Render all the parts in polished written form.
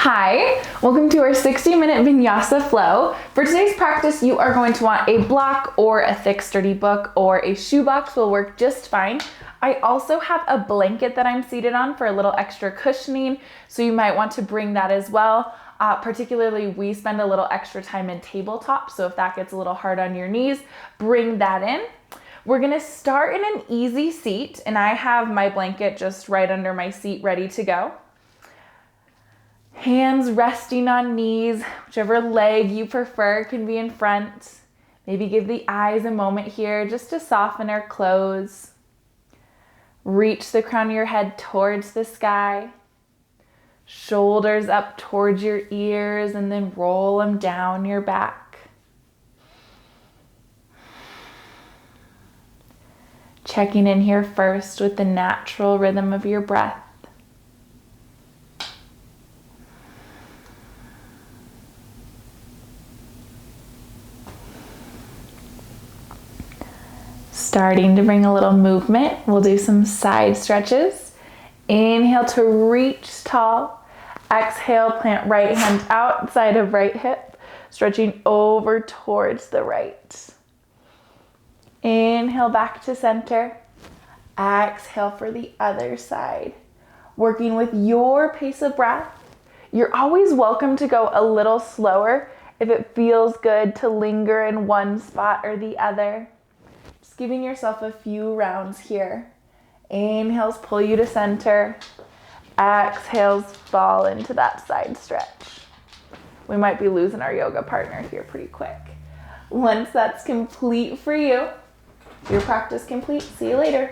Hi, welcome to our 60-minute Vinyasa flow. For today's practice, you are going to want a block or a thick sturdy book, or a shoebox will work just fine. I also have a blanket that I'm seated on for a little extra cushioning, so you might want to bring that as well. Particularly, we spend a little extra time in tabletop, so if that gets a little hard on your knees, bring that in. We're gonna start in an easy seat, and I have my blanket just right under my seat ready to go. Hands resting on knees, whichever leg you prefer can be in front. Maybe give the eyes a moment here just to soften or close. Reach the crown of your head towards the sky. Shoulders up towards your ears, and then roll them down your back. Checking in here first with the natural rhythm of your breath. Starting to bring a little movement, we'll do some side stretches. Inhale to reach tall. Exhale, plant right hand outside of right hip, stretching over towards the right. Inhale back to center. Exhale for the other side. Working with your pace of breath. You're always welcome to go a little slower if it feels good to linger in one spot or the other. Just giving yourself a few rounds here. Inhales pull you to center. Exhales fall into that side stretch. We might be losing our yoga partner here pretty quick. Once that's complete for you, your practice complete. See you later.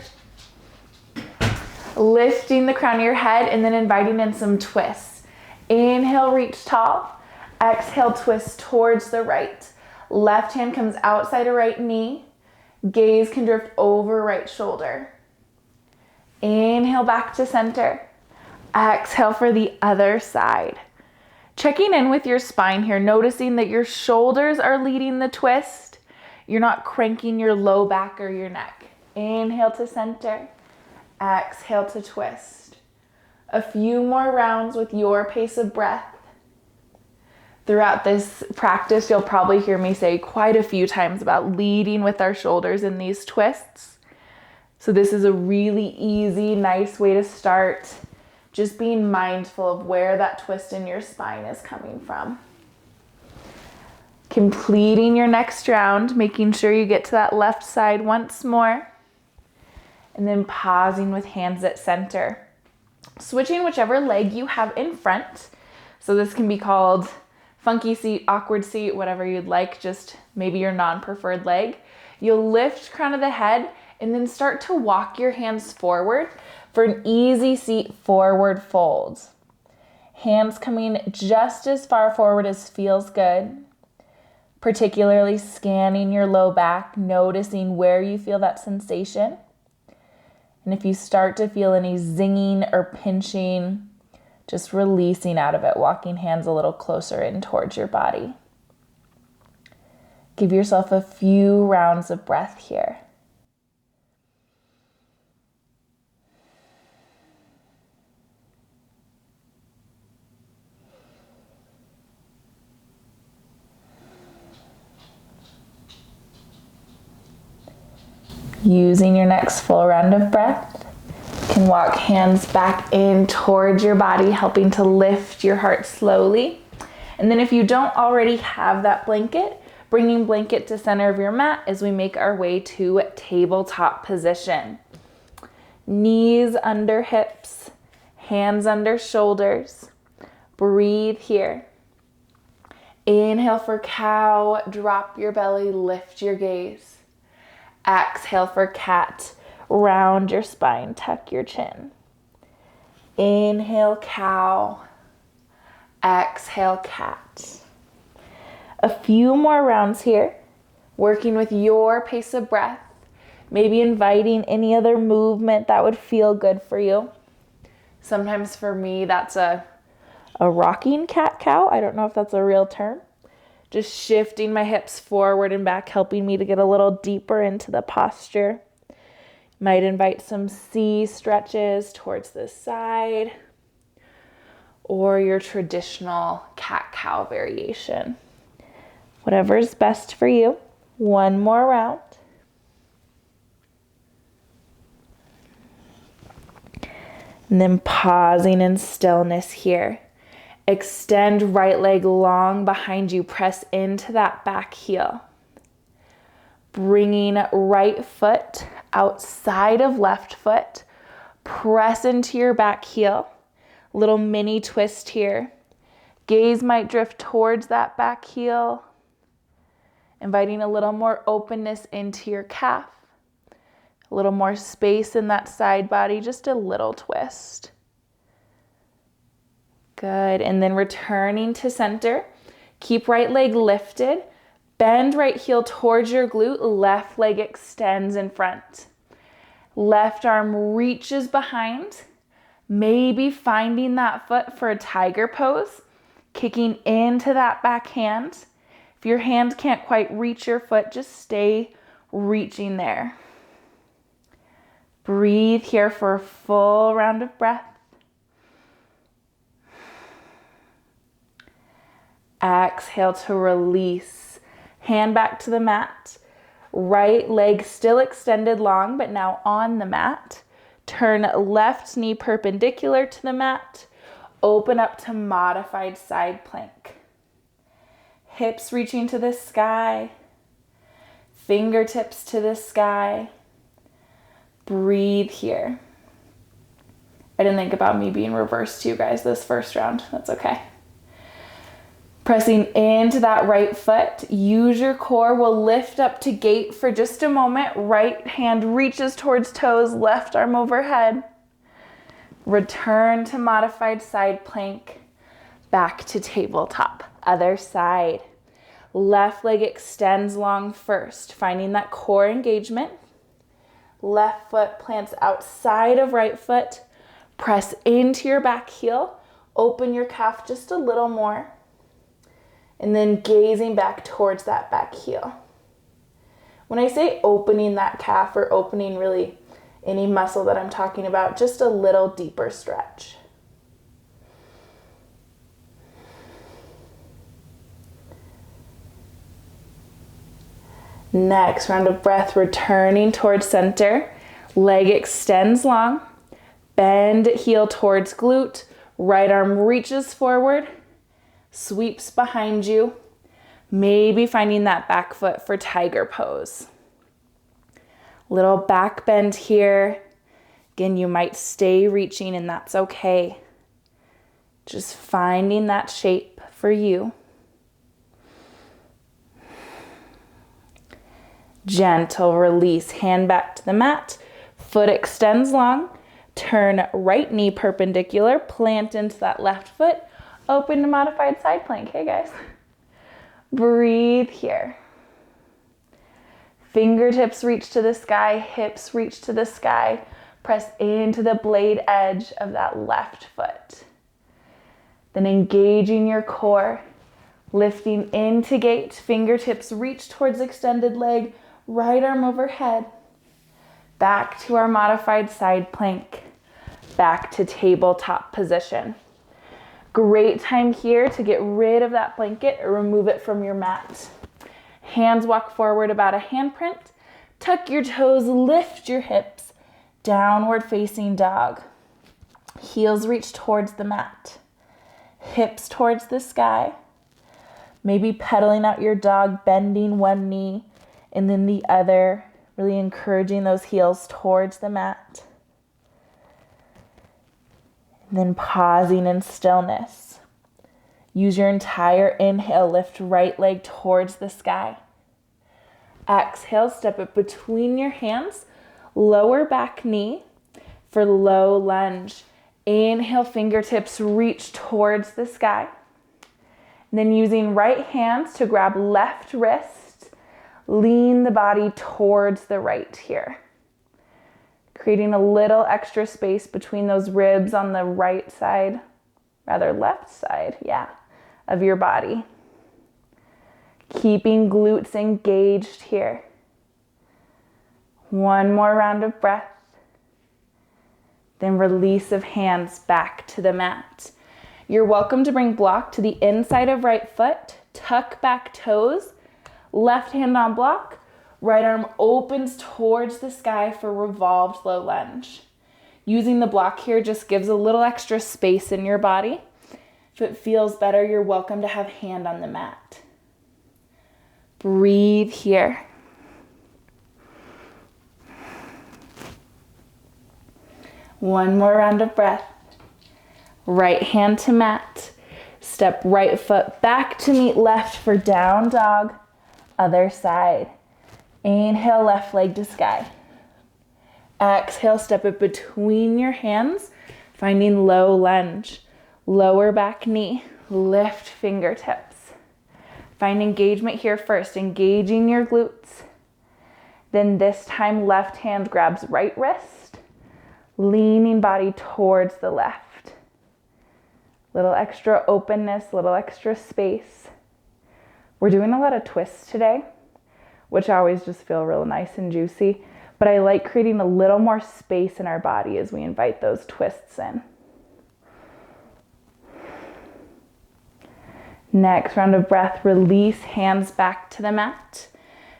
Lifting the crown of your head and then inviting in some twists. Inhale, reach tall. Exhale, twist towards the right. Left hand comes outside of right knee. Gaze can drift over right shoulder. Inhale back to center. Exhale for the other side. Checking in with your spine here, noticing that your shoulders are leading the twist. You're not cranking your low back or your neck. Inhale to center. Exhale to twist. A few more rounds with your pace of breath. Throughout this practice, you'll probably hear me say quite a few times about leading with our shoulders in these twists. So this is a really easy, nice way to start. Just being mindful of where that twist in your spine is coming from. Completing your next round, making sure you get to that left side once more. And then pausing with hands at center. Switching whichever leg you have in front. So this can be called funky seat, awkward seat, whatever you'd like, just maybe your non-preferred leg. You'll lift crown of the head and then start to walk your hands forward for an easy seat forward fold. Hands coming just as far forward as feels good. Particularly scanning your low back, noticing where you feel that sensation. And if you start to feel any zinging or pinching, just releasing out of it, walking hands a little closer in towards your body. Give yourself a few rounds of breath here. Using your next full round of breath, you can walk hands back in towards your body, helping to lift your heart slowly. And then if you don't already have that blanket, bringing blanket to center of your mat as we make our way to tabletop position. Knees under hips, hands under shoulders. Breathe here. Inhale for cow, drop your belly, lift your gaze. Exhale for cat, round your spine, tuck your chin. Inhale, cow. Exhale, cat. A few more rounds here, working with your pace of breath, maybe inviting any other movement that would feel good for you. Sometimes for me, that's a rocking cat-cow. I don't know if that's a real term. Just shifting my hips forward and back, helping me to get a little deeper into the posture. Might invite some C stretches towards the side. or your traditional cat-cow variation. Whatever's best for you. One more round. And then pausing in stillness here. Extend right leg long behind you. Press into that back heel. Bringing right foot outside of left foot. Press into your back heel. Little mini twist here. Gaze might drift towards that back heel. Inviting a little more openness into your calf. A little more space in that side body, just a little twist. Good, and then returning to center. Keep right leg lifted. Bend right heel towards your glute, left leg extends in front. Left arm reaches behind. Maybe finding that foot for a tiger pose. Kicking into that back hand. If your hand can't quite reach your foot, just stay reaching there. Breathe here for a full round of breath. Exhale to release. Hand back to the mat. Right leg still extended long, but now on the mat. Turn left knee perpendicular to the mat. Open up to modified side plank. Hips reaching to the sky. Fingertips to the sky. Breathe here. I didn't think about me being reversed to you guys this first round. That's okay. Pressing into that right foot. Use your core. We'll lift up to gate for just a moment. Right hand reaches towards toes. Left arm overhead. Return to modified side plank. Back to tabletop. Other side. Left leg extends long first. Finding that core engagement. Left foot plants outside of right foot. Press into your back heel. Open your calf just a little more. And then gazing back towards that back heel. When I say opening that calf or opening really any muscle that I'm talking about, just a little deeper stretch. Next round of breath, returning towards center. Leg extends long. Bend heel towards glute. Right arm reaches forward. Sweeps behind you. Maybe finding that back foot for tiger pose. Little back bend here. Again, you might stay reaching and that's okay. Just finding that shape for you. Gentle release, hand back to the mat. Foot extends long. Turn right knee perpendicular. Plant into that left foot. Open to modified side plank. Hey guys. Breathe here. Fingertips reach to the sky. Hips reach to the sky. Press into the blade edge of that left foot. Then engaging your core. Lifting into gate. Fingertips reach towards extended leg. Right arm overhead. Back to our modified side plank. Back to tabletop position. Great time here to get rid of that blanket or remove it from your mat. Hands walk forward about a handprint. Tuck your toes, lift your hips. Downward facing dog. Heels reach towards the mat. Hips towards the sky. Maybe pedaling out your dog, bending one knee and then the other, really encouraging those heels towards the mat. And then pausing in stillness. Use your entire inhale, lift right leg towards the sky. Exhale, step it between your hands, lower back knee for low lunge. Inhale, fingertips reach towards the sky. And then using right hands to grab left wrist, lean the body towards the right here. Creating a little extra space between those ribs on the right side, rather left side, of your body. Keeping glutes engaged here. One more round of breath. Then release of hands back to the mat. You're welcome to bring block to the inside of right foot, tuck back toes, left hand on block, right arm opens towards the sky for revolved low lunge. Using the block here just gives a little extra space in your body. If it feels better, you're welcome to have hand on the mat. Breathe here. One more round of breath. Right hand to mat. Step right foot back to meet left for down dog. Other side. Inhale, left leg to sky. Exhale, step it between your hands, finding low lunge. Lower back knee, lift fingertips. Find engagement here first, engaging your glutes. Then this time, left hand grabs right wrist, leaning body towards the left. Little extra openness, little extra space. We're doing a lot of twists today, which always just feel real nice and juicy, but I like creating a little more space in our body as we invite those twists in. Next round of breath, release hands back to the mat.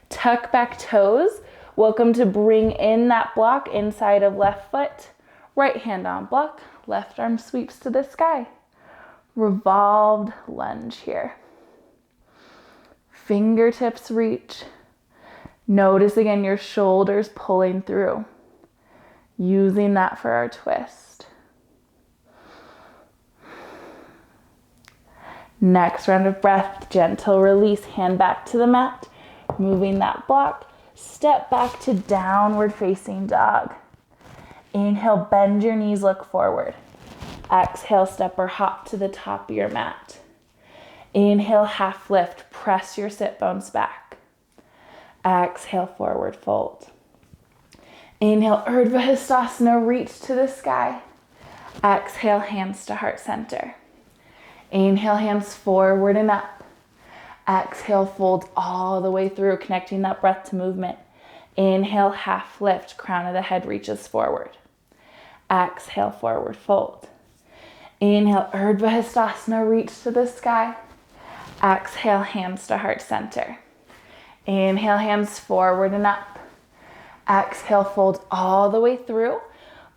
Tuck back toes. Welcome to bring in that block inside of left foot. Right hand on block, left arm sweeps to the sky. Revolved lunge here. Fingertips reach. Notice again your shoulders pulling through. Using that for our twist. Next round of breath, gentle release, hand back to the mat. Moving that block, step back to downward facing dog. Inhale, bend your knees, look forward. Exhale, step or hop to the top of your mat. Inhale, half lift, press your sit bones back. Exhale, forward fold. Inhale, Urdhva Hastasana, reach to the sky. Exhale, hands to heart center. Inhale, hands forward and up. Exhale, fold all the way through, connecting that breath to movement. Inhale, half lift, crown of the head reaches forward. Exhale, forward fold. Inhale, Urdhva Hastasana, reach to the sky. Exhale, hands to heart center. Inhale, hands forward and up. Exhale, fold all the way through.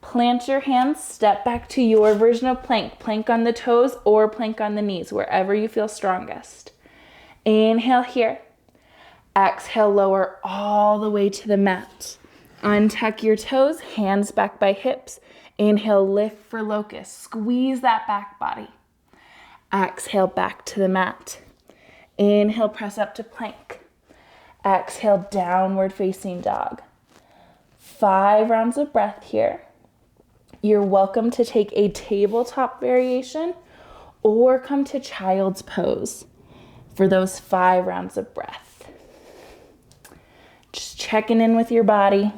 Plant your hands, step back to your version of plank. Plank on the toes or plank on the knees, wherever you feel strongest. Inhale here. Exhale, lower all the way to the mat. Untuck your toes, hands back by hips. Inhale, lift for locust. Squeeze that back body. Exhale, back to the mat. Inhale, press up to plank. Exhale, downward facing dog. 5 rounds of breath here. You're welcome to take a tabletop variation or come to child's pose for those 5 rounds of breath. Just checking in with your body.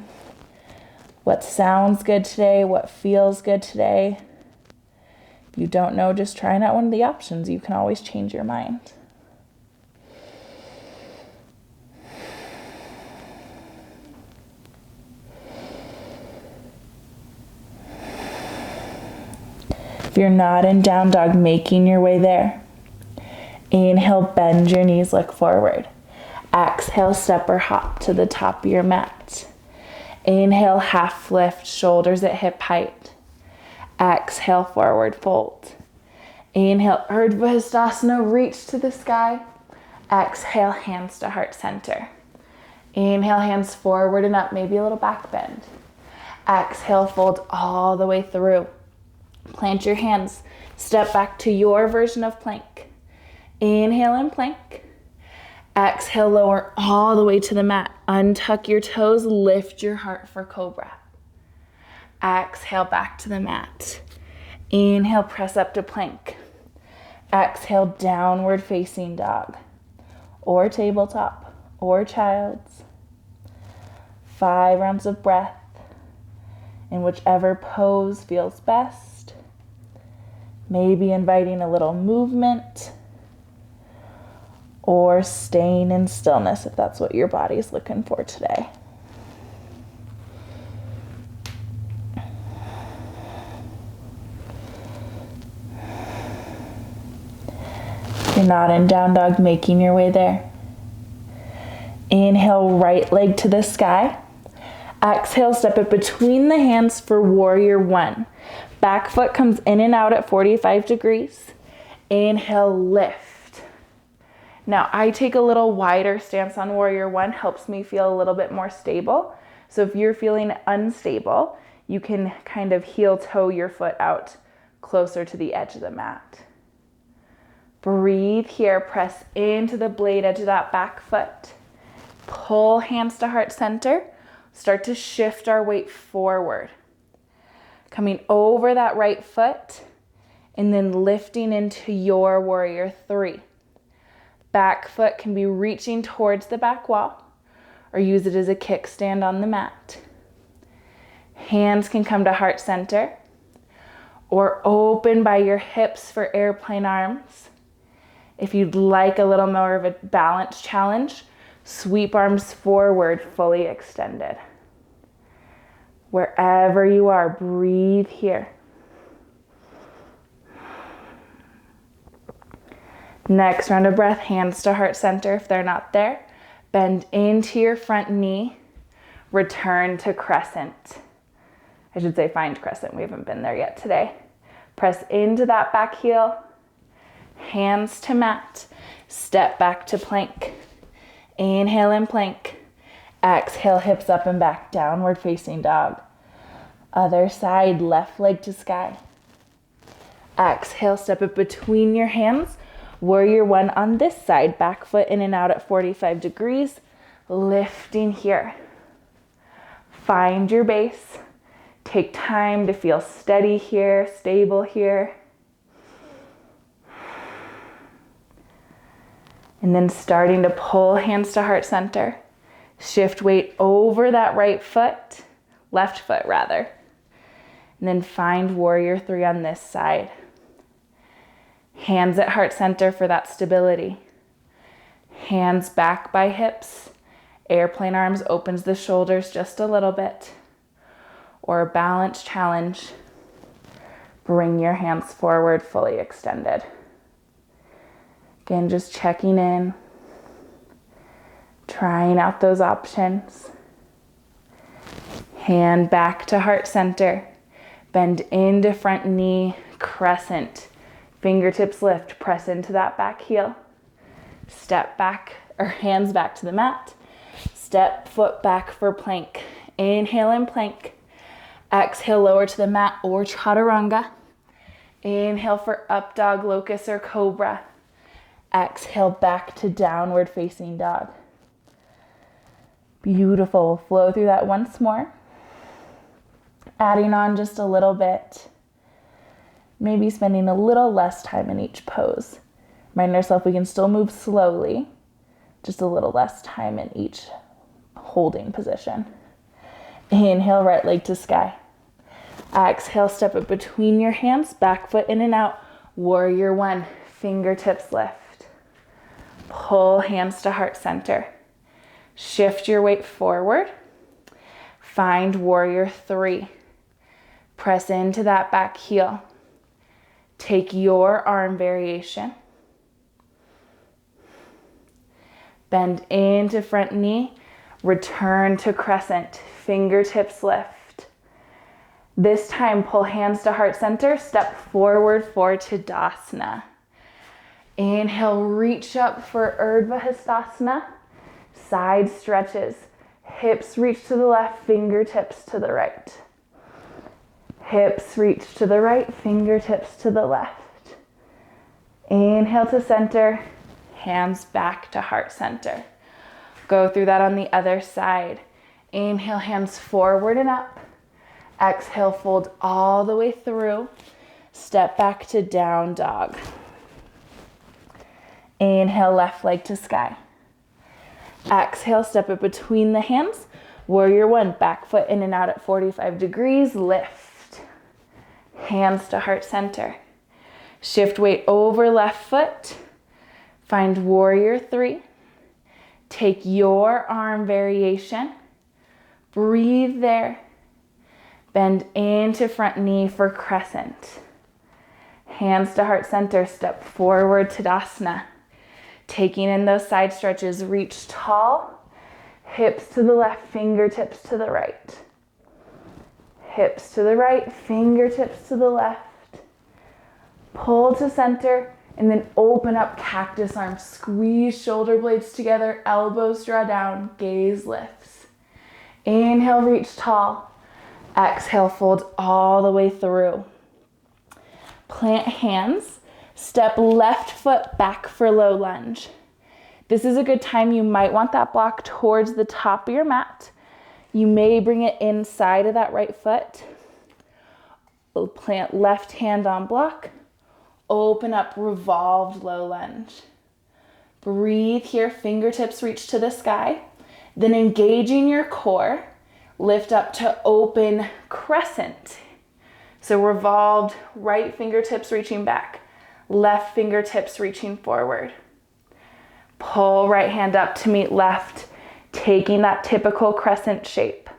What sounds good today? What feels good today? If you don't know, just trying out one of the options. You can always change your mind. If you're not in down dog, making your way there. Inhale, bend your knees, look forward. Exhale, step or hop to the top of your mat. Inhale, half lift, shoulders at hip height. Exhale, forward fold. Inhale, Urdhva Hastasana, reach to the sky. Exhale, hands to heart center. Inhale, hands forward and up, maybe a little back bend. Exhale, fold all the way through. Plant your hands, step back to your version of plank. Inhale in plank. Exhale, lower all the way to the mat. Untuck your toes, lift your heart for cobra. Exhale, back to the mat. Inhale, press up to plank. Exhale, downward facing dog. Or tabletop, or child's. 5 rounds of breath in whichever pose feels best. Maybe inviting a little movement or staying in stillness if that's what your body's looking for today. You're not in down dog, making your way there. Inhale, right leg to the sky. Exhale, step it between the hands for warrior one. Back foot comes in and out at 45 degrees. Inhale, lift. Now I take a little wider stance on warrior one, helps me feel a little bit more stable. So if you're feeling unstable, you can kind of heel toe your foot out closer to the edge of the mat. Breathe here, press into the blade edge of that back foot. Pull hands to heart center. Start to shift our weight forward. Coming over that right foot and then lifting into your warrior three. Back foot can be reaching towards the back wall or use it as a kickstand on the mat. Hands can come to heart center or open by your hips for airplane arms. If you'd like a little more of a balance challenge, sweep arms forward, fully extended. Wherever you are, breathe here. Next round of breath, hands to heart center if they're not there. Bend into your front knee. Return to crescent. I should say find crescent. We haven't been there yet today. Press into that back heel. Hands to mat. Step back to plank. Inhale in plank. Exhale, hips up and back, downward facing dog. Other side, left leg to sky. Exhale, step it between your hands. Warrior one on this side, back foot in and out at 45 degrees. Lifting here. Find your base. Take time to feel steady here, stable here. And then starting to pull hands to heart center. Shift weight over that right foot, left foot rather. And then find warrior three on this side. Hands at heart center for that stability. Hands back by hips. Airplane arms opens the shoulders just a little bit. Or a balance challenge. Bring your hands forward, fully extended. Again, just checking in. Trying out those options. Hand back to heart center. Bend into front knee, crescent. Fingertips lift, press into that back heel. Step back, or hands back to the mat. Step foot back for plank. Inhale in plank. Exhale, lower to the mat or chaturanga. Inhale for up dog, locust, or cobra. Exhale back to downward facing dog. Beautiful. Flow through that once more. Adding on just a little bit. Maybe spending a little less time in each pose. Remind ourselves we can still move slowly, just a little less time in each holding position. Inhale, right leg to sky. Exhale, step it between your hands, back foot in and out. Warrior one, fingertips lift. Pull hands to heart center. Shift your weight forward. Find warrior three. Press into that back heel. Take your arm variation. Bend into front knee. Return to crescent. Fingertips lift. This time, pull hands to heart center. Step forward for Tadasana. Inhale, reach up for Urdhva Hastasana. Side stretches. Hips reach to the left, fingertips to the right. Hips reach to the right, fingertips to the left. Inhale to center, hands back to heart center. Go through that on the other side. Inhale, hands forward and up. Exhale, fold all the way through. Step back to down dog. Inhale, left leg to sky. Exhale, step it between the hands. Warrior one, back foot in and out at 45 degrees. Lift. Hands to heart center. Shift weight over left foot. Find warrior three. Take your arm variation. Breathe there. Bend into front knee for crescent. Hands to heart center, step forward, Tadasana. Taking in those side stretches, reach tall, hips to the left, fingertips to the right. Hips to the right, fingertips to the left. Pull to center, and then open up cactus arms. Squeeze shoulder blades together, elbows draw down, gaze lifts. Inhale, reach tall. Exhale, fold all the way through. Plant hands, step left foot back for low lunge. This is a good time. You might want that block towards the top of your mat. You may bring it inside of that right foot. Plant left hand on block. Open up, revolved low lunge. Breathe here, fingertips reach to the sky. Then engaging your core, lift up to open crescent. So revolved, right fingertips reaching back, left fingertips reaching forward. Pull right hand up to meet left, taking that typical crescent shape.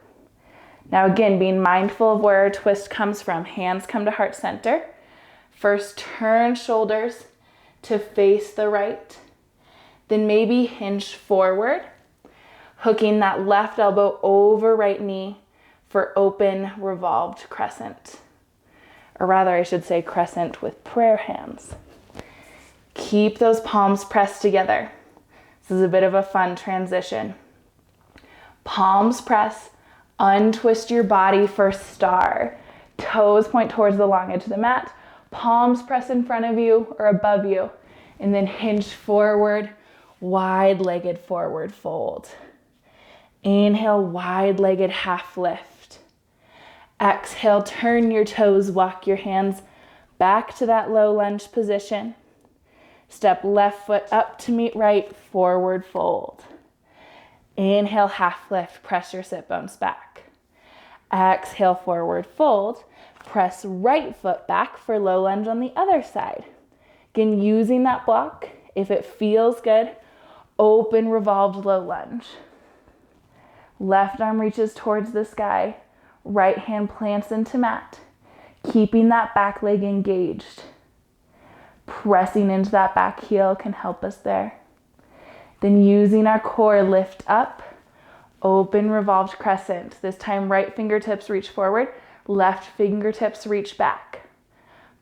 Now again, being mindful of where our twist comes from. Hands come to heart center. First, turn shoulders to face the right. Then maybe hinge forward, hooking that left elbow over right knee for open revolved crescent. Or rather, I should say crescent with prayer hands. Keep those palms pressed together. This is a bit of a fun transition. Palms press, untwist your body for star. Toes point towards the long edge of the mat. Palms press in front of you or above you. And then hinge forward, wide-legged forward fold. Inhale, wide-legged half lift. Exhale, turn your toes, walk your hands back to that low lunge position. Step left foot up to meet right, forward fold. Inhale, half lift, press your sit bones back. Exhale, forward fold. Press right foot back for low lunge on the other side. Again, using that block, if it feels good, open revolved low lunge. Left arm reaches towards the sky. Right hand plants into mat. Keeping that back leg engaged. Pressing into that back heel can help us there. Then using our core, lift up, open revolved crescent. This time right fingertips reach forward, left fingertips reach back.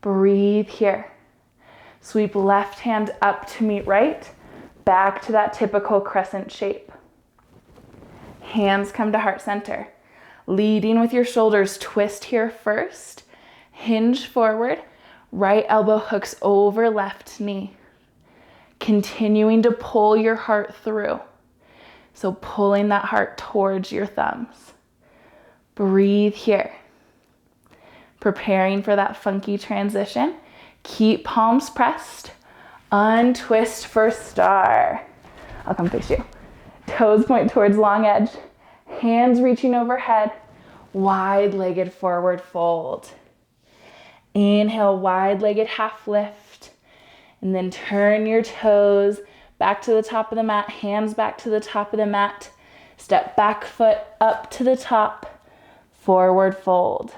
Breathe here. Sweep left hand up to meet right, back to that typical crescent shape. Hands come to heart center. Leading with your shoulders, twist here first. Hinge forward, right elbow hooks over left knee. Continuing to pull your heart through. So pulling that heart towards your thumbs. Breathe here. Preparing for that funky transition. Keep palms pressed. Untwist for star. I'll come face you. Toes point towards long edge. Hands reaching overhead. Wide-legged forward fold. Inhale, wide-legged half lift. And then turn your toes back to the top of the mat. Hands back to the top of the mat. Step back foot up to the top. Forward fold.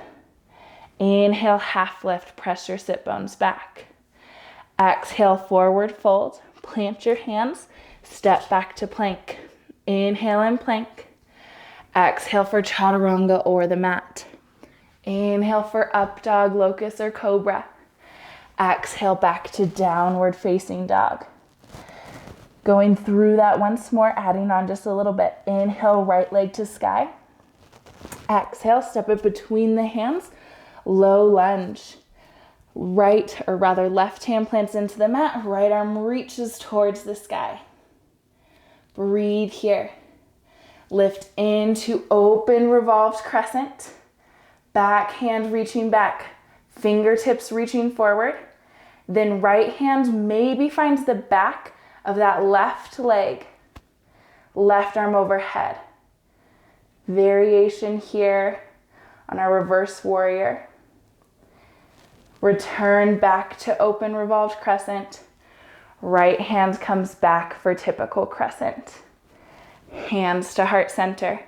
Inhale, half lift. Press your sit bones back. Exhale, forward fold. Plant your hands. Step back to plank. Inhale and plank. Exhale for chaturanga or the mat. Inhale for up dog, locust, or cobra. Exhale back to downward facing dog. Going through that once more, adding on just a little bit. Inhale, right leg to sky. Exhale, step it between the hands. Low lunge. Right, or rather left hand plants into the mat. Right arm reaches towards the sky. Breathe here. Lift into open revolved crescent. Back hand reaching back. Fingertips reaching forward. Then right hand maybe finds the back of that left leg. Left arm overhead. Variation here on our reverse warrior. Return back to open revolved crescent. Right hand comes back for typical crescent. Hands to heart center.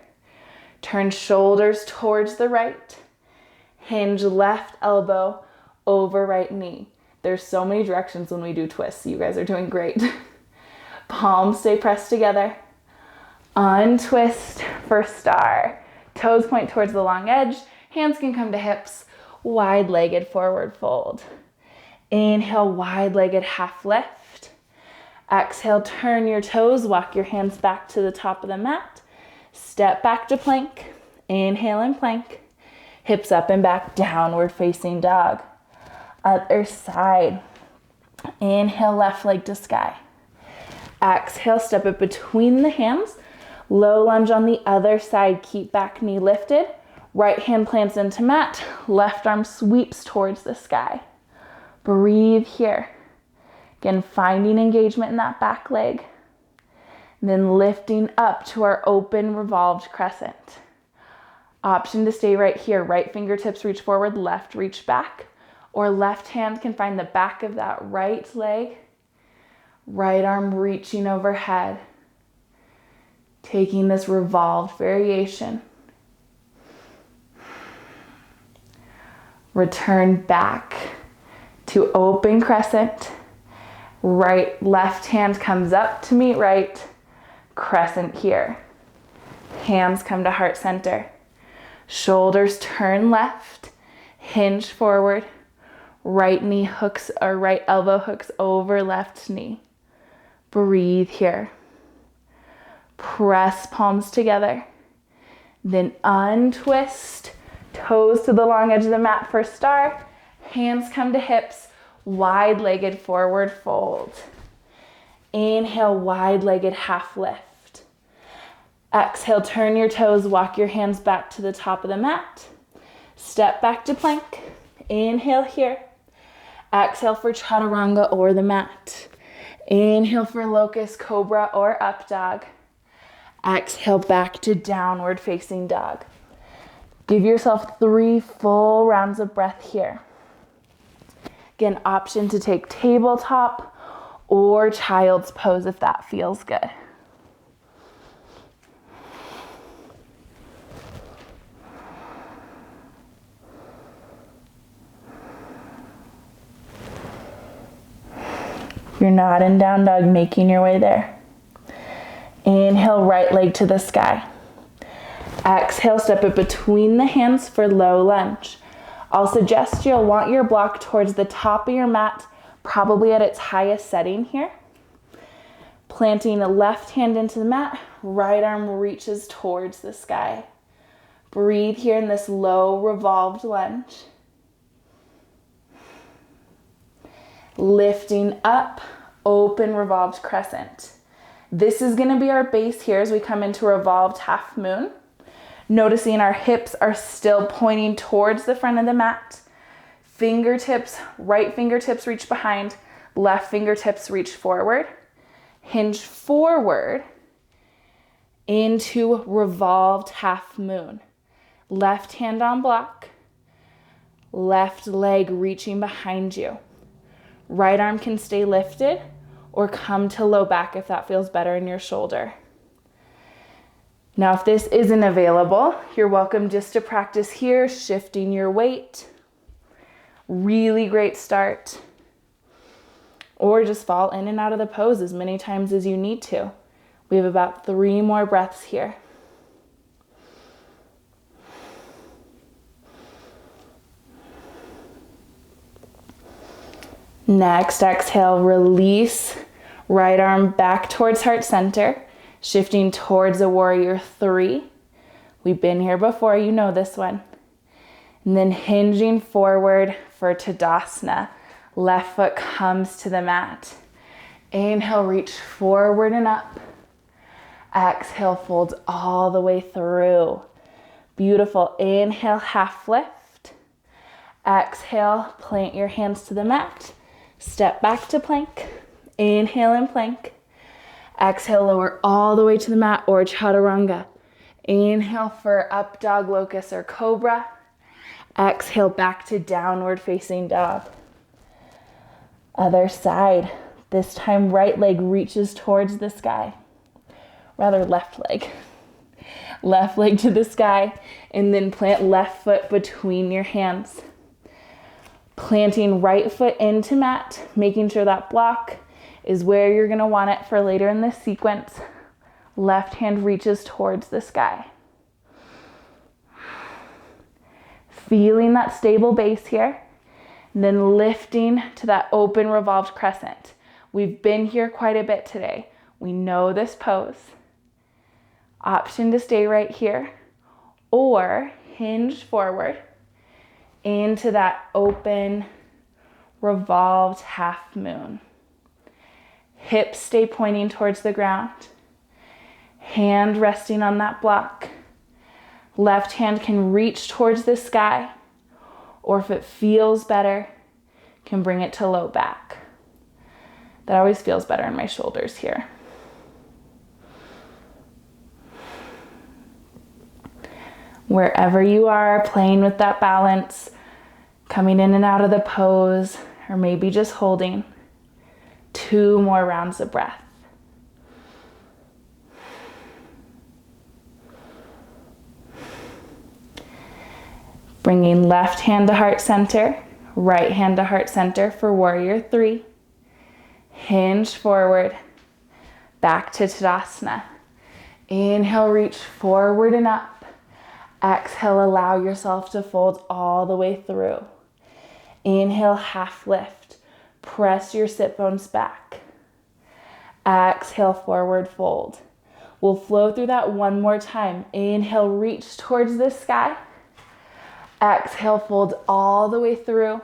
Turn shoulders towards the right. Hinge left elbow over right knee. There's so many directions when we do twists. You guys are doing great. Palms stay pressed together. Untwist for star. Toes point towards the long edge. Hands can come to hips. Wide-legged forward fold. Inhale, wide-legged half lift. Exhale, turn your toes. Walk your hands back to the top of the mat. Step back to plank. Inhale and plank. Hips up and back, downward facing dog. Other side. Inhale, left leg to sky. Exhale, step it between the hands. Low lunge on the other side. Keep back knee lifted. Right hand plants into mat. Left arm sweeps towards the sky. Breathe here. Again, finding engagement in that back leg. Then lifting up to our open revolved crescent. Option to stay right here. Right fingertips reach forward, left reach back. Or left hand can find the back of that right leg. Right arm reaching overhead. Taking this revolved variation. Return back to open crescent. Right, left hand comes up to meet right. Crescent here. Hands come to heart center. Shoulders turn left. Hinge forward. Right knee hooks or right elbow hooks over left knee. Breathe here. Press palms together. Then untwist. Toes to the long edge of the mat for star. Hands come to hips. Wide-legged forward fold. Inhale, wide-legged half lift. Exhale, turn your toes. Walk your hands back to the top of the mat. Step back to plank. Inhale here. Exhale for chaturanga or the mat. Inhale for locust, cobra, or up dog. Exhale back to downward facing dog. Give yourself 3 full rounds of breath here. Again, option to take tabletop or child's pose if that feels good. If you're not in down dog, making your way there. Inhale, right leg to the sky. Exhale, step it between the hands for low lunge. I'll suggest you'll want your block towards the top of your mat, probably at its highest setting here. Planting the left hand into the mat, right arm reaches towards the sky. Breathe here in this low revolved lunge. Lifting up, open revolved crescent. This is going to be our base here as we come into revolved half moon. Noticing our hips are still pointing towards the front of the mat. Fingertips, right fingertips reach behind, left fingertips reach forward. Hinge forward into revolved half moon. Left hand on block, left leg reaching behind you. Right arm can stay lifted or come to low back if that feels better in your shoulder. Now, if this isn't available, you're welcome just to practice here, shifting your weight. Really great start. Or just fall in and out of the pose as many times as you need to. We have about 3 more breaths here. Next, exhale, release. Right arm back towards heart center. Shifting towards a warrior 3. We've been here before, you know this one. And then hinging forward for Tadasana. Left foot comes to the mat. Inhale, reach forward and up. Exhale, folds all the way through. Beautiful. Inhale, half lift. Exhale, plant your hands to the mat. Step back to plank. Inhale and plank. Exhale, lower all the way to the mat or chaturanga. Inhale for up dog, locust, or cobra. Exhale back to downward facing dog. Other side. This time right leg reaches towards the sky. Rather left leg. Left leg to the sky and then plant left foot between your hands. Planting right foot into mat, making sure that block is where you're gonna want it for later in this sequence. Left hand reaches towards the sky. Feeling that stable base here, and then lifting to that open revolved crescent. We've been here quite a bit today. We know this pose. Option to stay right here, or hinge forward into that open revolved half moon. Hips stay pointing towards the ground. Hand resting on that block. Left hand can reach towards the sky, or if it feels better, can bring it to low back. That always feels better in my shoulders here. Wherever you are, playing with that balance, coming in and out of the pose, or maybe just holding. 2 more rounds of breath. Bringing left hand to heart center, right hand to heart center for warrior 3. Hinge forward, back to Tadasana. Inhale, reach forward and up. Exhale, allow yourself to fold all the way through. Inhale, half lift. Press your sit bones back. Exhale, forward fold. We'll flow through that one more time. Inhale, reach towards the sky. Exhale, fold all the way through.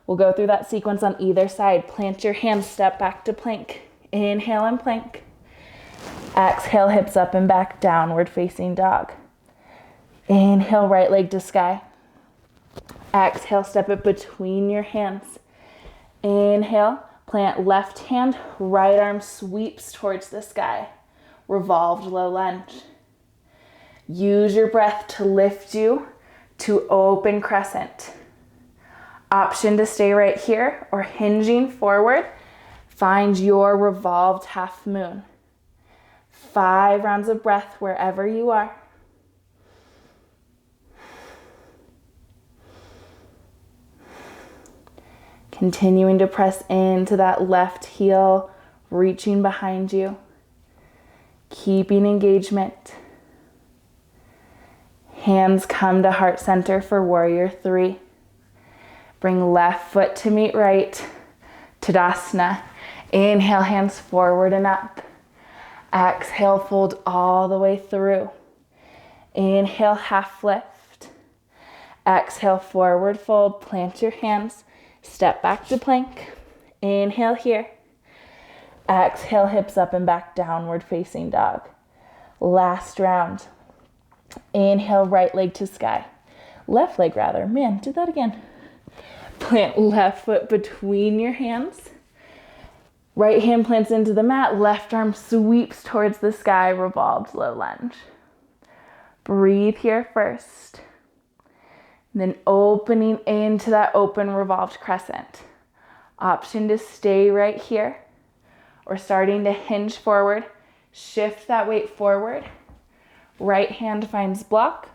We'll go through that sequence on either side. Plant your hands, step back to plank. Inhale and plank. Exhale, hips up and back, downward facing dog. Inhale, right leg to sky. Exhale, step it between your hands. Inhale, plant left hand, right arm sweeps towards the sky. Revolved low lunge. Use your breath to lift you to open crescent. Option to stay right here or hinging forward. Find your revolved half moon. 5 rounds of breath wherever you are. Continuing to press into that left heel, reaching behind you. Keeping engagement. Hands come to heart center for warrior 3. Bring left foot to meet right. Tadasana. Inhale, hands forward and up. Exhale, fold all the way through. Inhale, half lift. Exhale, forward fold. Plant your hands. Step back to plank. Inhale here. Exhale, hips up and back, downward facing dog. Last round. Inhale, right leg to sky. Left leg rather. Man, did that again. Plant left foot between your hands. Right hand plants into the mat. Left arm sweeps towards the sky, revolved low lunge. Breathe here first. And then opening into that open revolved crescent. Option to stay right here or starting to hinge forward. Shift that weight forward. Right hand finds block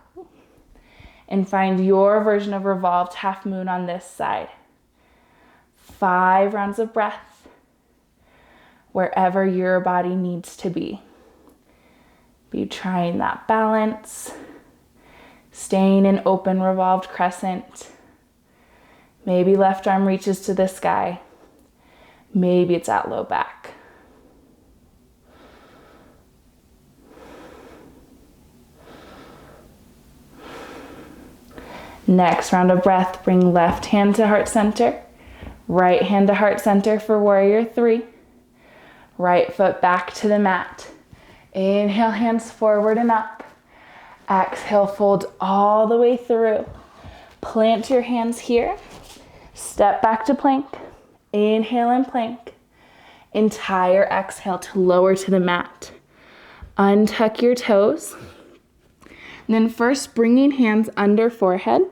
and find your version of revolved half moon on this side. 5 rounds of breath wherever your body needs to be. Be trying that balance, staying in open revolved crescent. Maybe left arm reaches to the sky. Maybe it's at low back. Next round of breath, bring left hand to heart center, right hand to heart center for warrior 3. Right foot back to the mat. Inhale, hands forward and up. Exhale, fold all the way through. Plant your hands here. Step back to plank. Inhale and plank. Entire exhale to lower to the mat. Untuck your toes. And then first bringing hands under forehead.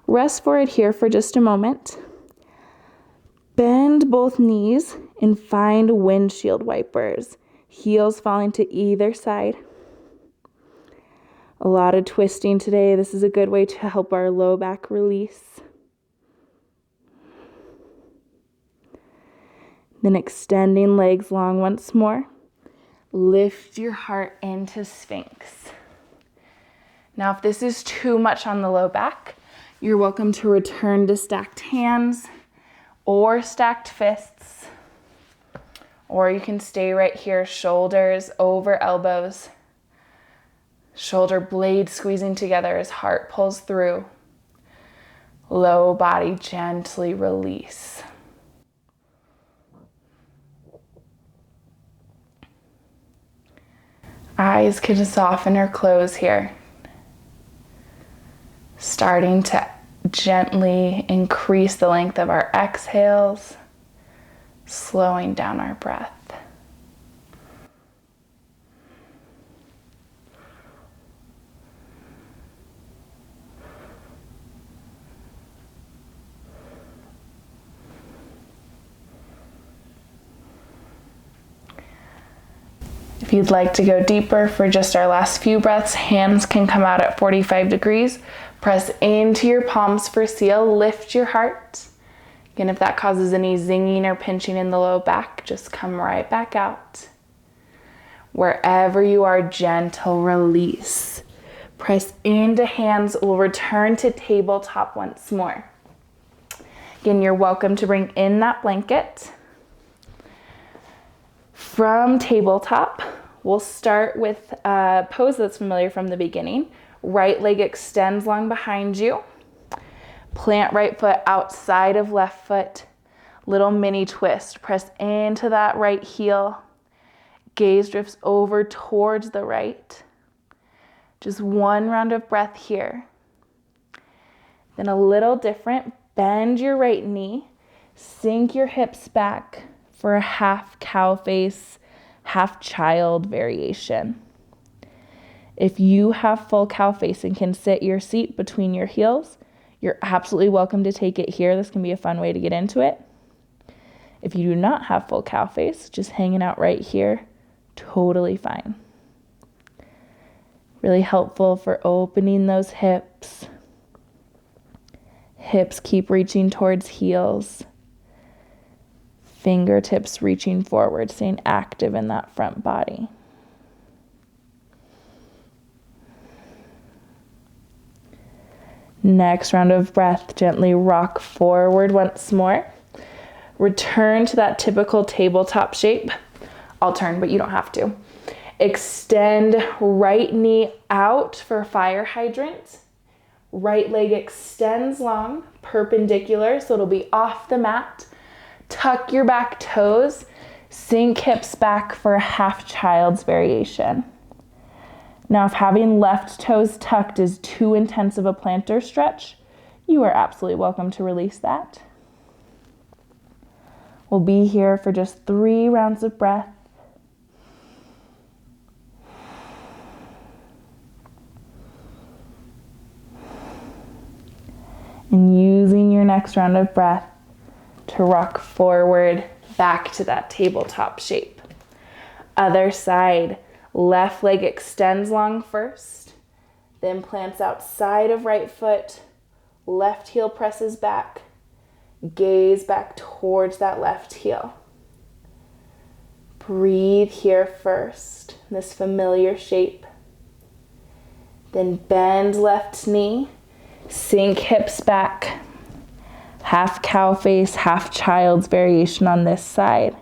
Rest forward here for just a moment. Bend both knees and find windshield wipers. Heels falling to either side. A lot of twisting today. This is a good way to help our low back release. Then extending legs long once more. Lift your heart into Sphinx. Now, if this is too much on the low back, you're welcome to return to stacked hands or stacked fists. Or you can stay right here, shoulders over elbows. Shoulder blades squeezing together as heart pulls through. Low body gently release. Eyes can soften or close here. Starting to gently increase the length of our exhales, slowing down our breath. If you'd like to go deeper for just our last few breaths, hands can come out at 45 degrees. Press into your palms for seal. Lift your heart. Again, if that causes any zinging or pinching in the low back, just come right back out. Wherever you are, gentle release. Press into hands. We'll return to tabletop once more. Again, you're welcome to bring in that blanket. From tabletop, we'll start with a pose that's familiar from the beginning. Right leg extends long behind you. Plant right foot outside of left foot. Little mini twist. Press into that right heel. Gaze drifts over towards the right. Just one round of breath here. Then a little different. Bend your right knee. Sink your hips back for a half cow face, half child variation. If you have full cow face and can sit your seat between your heels, you're absolutely welcome to take it here. This can be a fun way to get into it. If you do not have full cow face, just hanging out right here, totally fine. Really helpful for opening those hips. Hips keep reaching towards heels. Fingertips reaching forward, staying active in that front body. Next round of breath, gently rock forward once more. Return to that typical tabletop shape. I'll turn, but you don't have to. Extend right knee out for fire hydrant. Right leg extends long, perpendicular, so it'll be off the mat. Tuck your back toes, sink hips back for a half child's variation. Now, if having left toes tucked is too intense of a plantar stretch, you are absolutely welcome to release that. We'll be here for just 3 rounds of breath. And using your next round of breath to rock forward back to that tabletop shape. Other side, left leg extends long first, then plants outside of right foot, left heel presses back, gaze back towards that left heel. Breathe here first, this familiar shape. Then bend left knee, sink hips back. Half cow face, half child's variation on this side.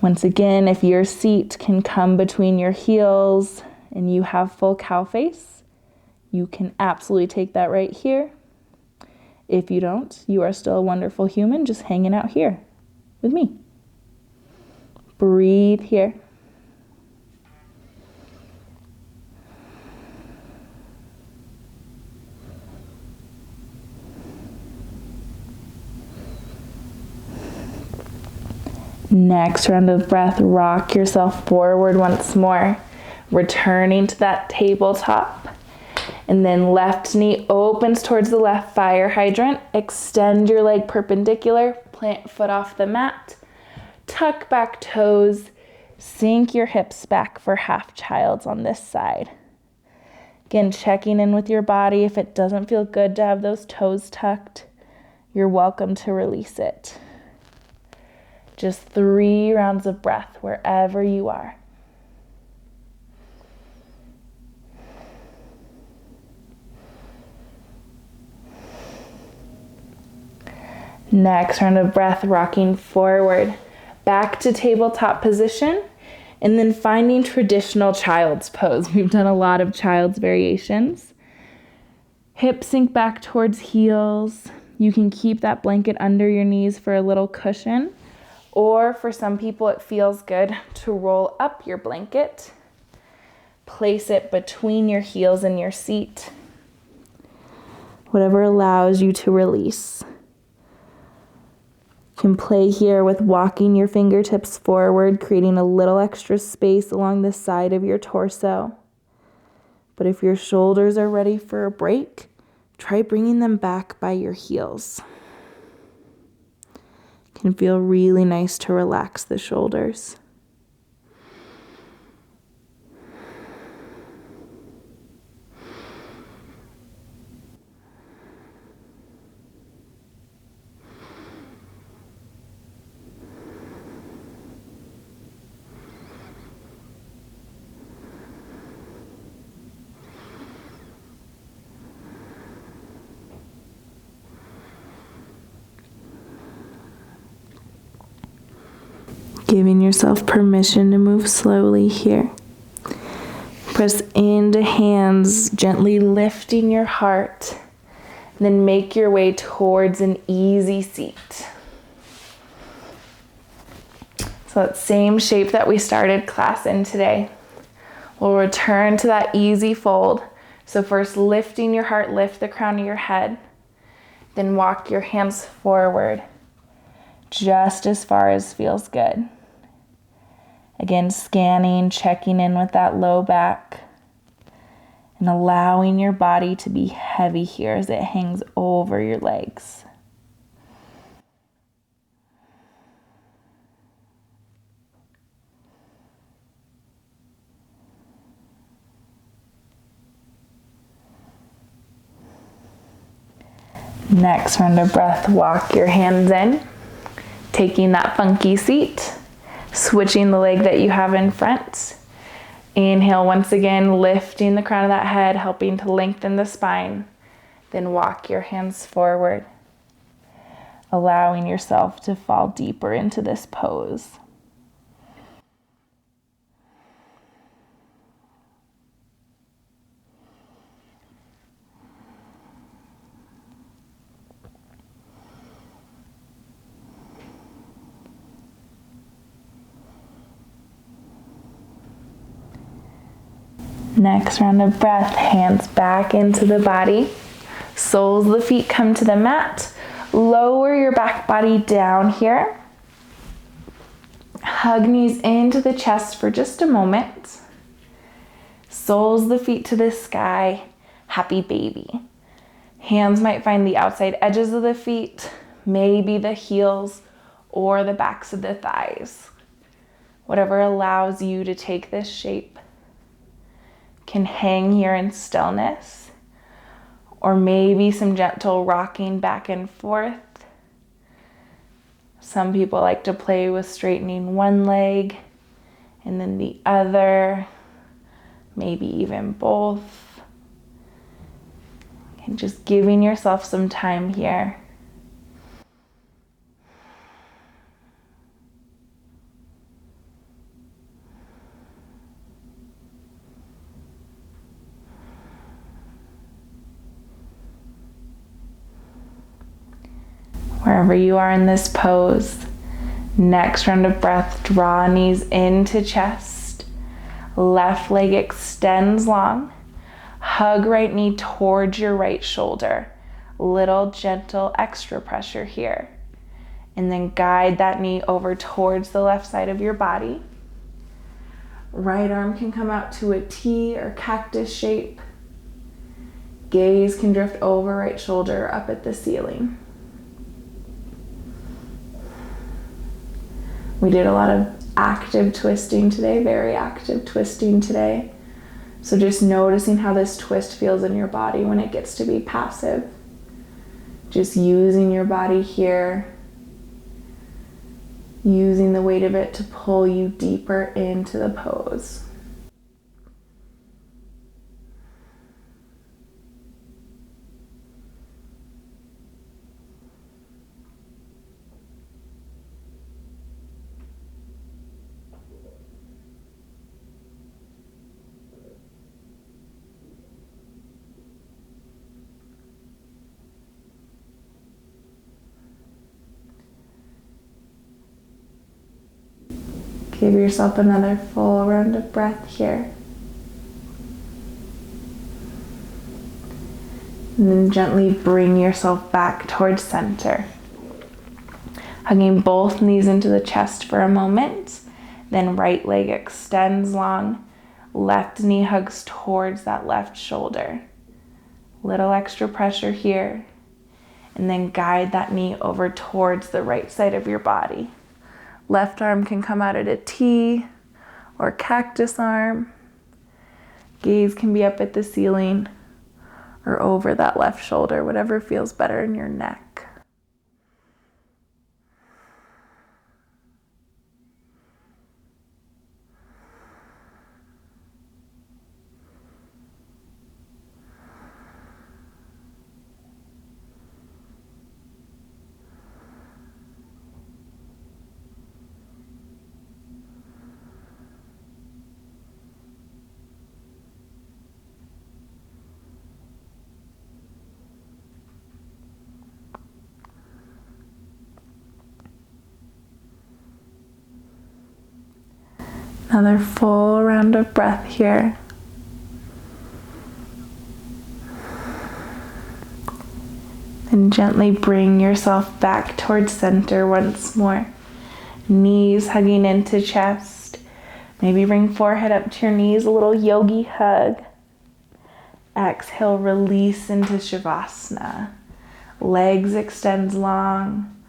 Once again, if your seat can come between your heels and you have full cow face, you can absolutely take that right here. If you don't, you are still a wonderful human just hanging out here with me. Breathe here. Next round of breath, rock yourself forward once more, returning to that tabletop. And then left knee opens towards the left fire hydrant. Extend your leg perpendicular, plant foot off the mat. Tuck back toes, sink your hips back for half child's on this side. Again, checking in with your body. If it doesn't feel good to have those toes tucked, you're welcome to release it. Just 3 rounds of breath wherever you are. Next round of breath, rocking forward, back to tabletop position, and then finding traditional child's pose. We've done a lot of child's variations. Hips sink back towards heels. You can keep that blanket under your knees for a little cushion, or for some people it feels good to roll up your blanket, place it between your heels and your seat, whatever allows you to release. You can play here with walking your fingertips forward, creating a little extra space along the side of your torso. But if your shoulders are ready for a break, try bringing them back by your heels. It can feel really nice to relax the shoulders. Giving yourself permission to move slowly here. Press into hands, gently lifting your heart. And then make your way towards an easy seat. So that same shape that we started class in today. We'll return to that easy fold. So first lifting your heart, lift the crown of your head. Then walk your hands forward just as far as feels good. Again, scanning, checking in with that low back, and allowing your body to be heavy here as it hangs over your legs. Next round of breath, walk your hands in, taking that funky seat. Switching the leg that you have in front. Inhale once again, lifting the crown of that head, helping to lengthen the spine. Then walk your hands forward, allowing yourself to fall deeper into this pose. Next round of breath, hands back into the body. Soles of the feet come to the mat. Lower your back body down here. Hug knees into the chest for just a moment. Soles of the feet to the sky. Happy baby. Hands might find the outside edges of the feet, maybe the heels or the backs of the thighs. Whatever allows you to take this shape. Can hang here in stillness, or maybe some gentle rocking back and forth. Some people like to play with straightening one leg and then the other, maybe even both. And just giving yourself some time here. Wherever you are in this pose, next round of breath, draw knees into chest. Left leg extends long. Hug right knee towards your right shoulder. Little gentle extra pressure here. And then guide that knee over towards the left side of your body. Right arm can come out to a T or cactus shape. Gaze can drift over right shoulder up at the ceiling. We did a lot of active twisting today, very active twisting today. So just noticing how this twist feels in your body when it gets to be passive. Just using your body here. using the weight of it to pull you deeper into the pose. Give yourself another full round of breath here. And then gently bring yourself back towards center. Hugging both knees into the chest for a moment. Then right leg extends long. Left knee hugs towards that left shoulder. Little extra pressure here. And then guide that knee over towards the right side of your body. Left arm can come out at a T or cactus arm. Gaze can be up at the ceiling or over that left shoulder, whatever feels better in your neck. Another full round of breath here. And gently bring yourself back towards center once more. Knees hugging into chest. Maybe bring forehead up to your knees, a little yogi hug. Exhale, release into Shavasana. Legs extends long.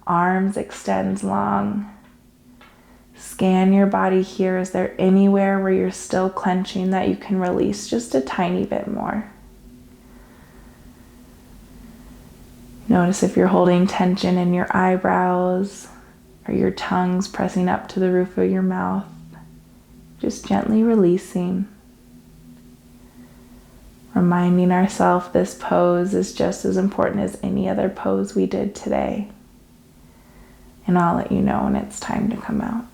Arms extends long. Scan your body here. Is there anywhere where you're still clenching that you can release just a tiny bit more? Notice if you're holding tension in your eyebrows or your tongue's pressing up to the roof of your mouth. Just gently releasing. Reminding ourselves this pose is just as important as any other pose we did today. And I'll let you know when it's time to come out.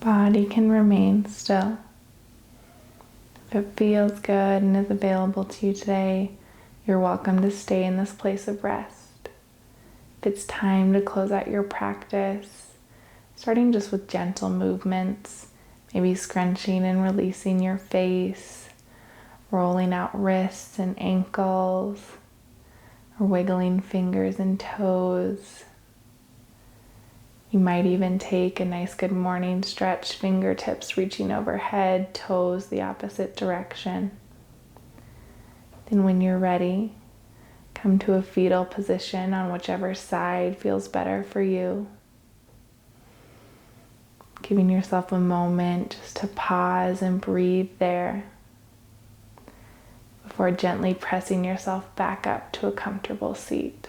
Body can remain still. If it feels good and is available to you today, you're welcome to stay in this place of rest. If it's time to close out your practice, starting just with gentle movements, maybe scrunching and releasing your face, rolling out wrists and ankles, or wiggling fingers and toes. You might even take a nice good morning stretch, fingertips reaching overhead, toes the opposite direction. Then when you're ready, come to a fetal position on whichever side feels better for you. Giving yourself a moment just to pause and breathe there before gently pressing yourself back up to a comfortable seat.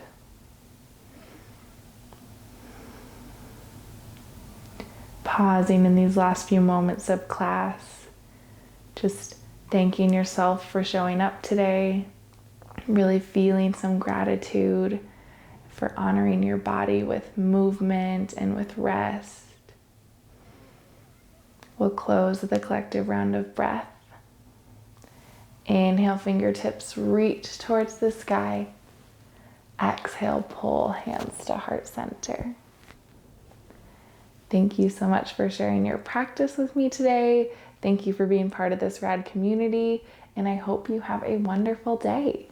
Pausing in these last few moments of class, just thanking yourself for showing up today, really feeling some gratitude for honoring your body with movement and with rest. We'll close with a collective round of breath. Inhale, fingertips reach towards the sky. Exhale, pull hands to heart center. Thank you so much for sharing your practice with me today. Thank you for being part of this rad community, and I hope you have a wonderful day.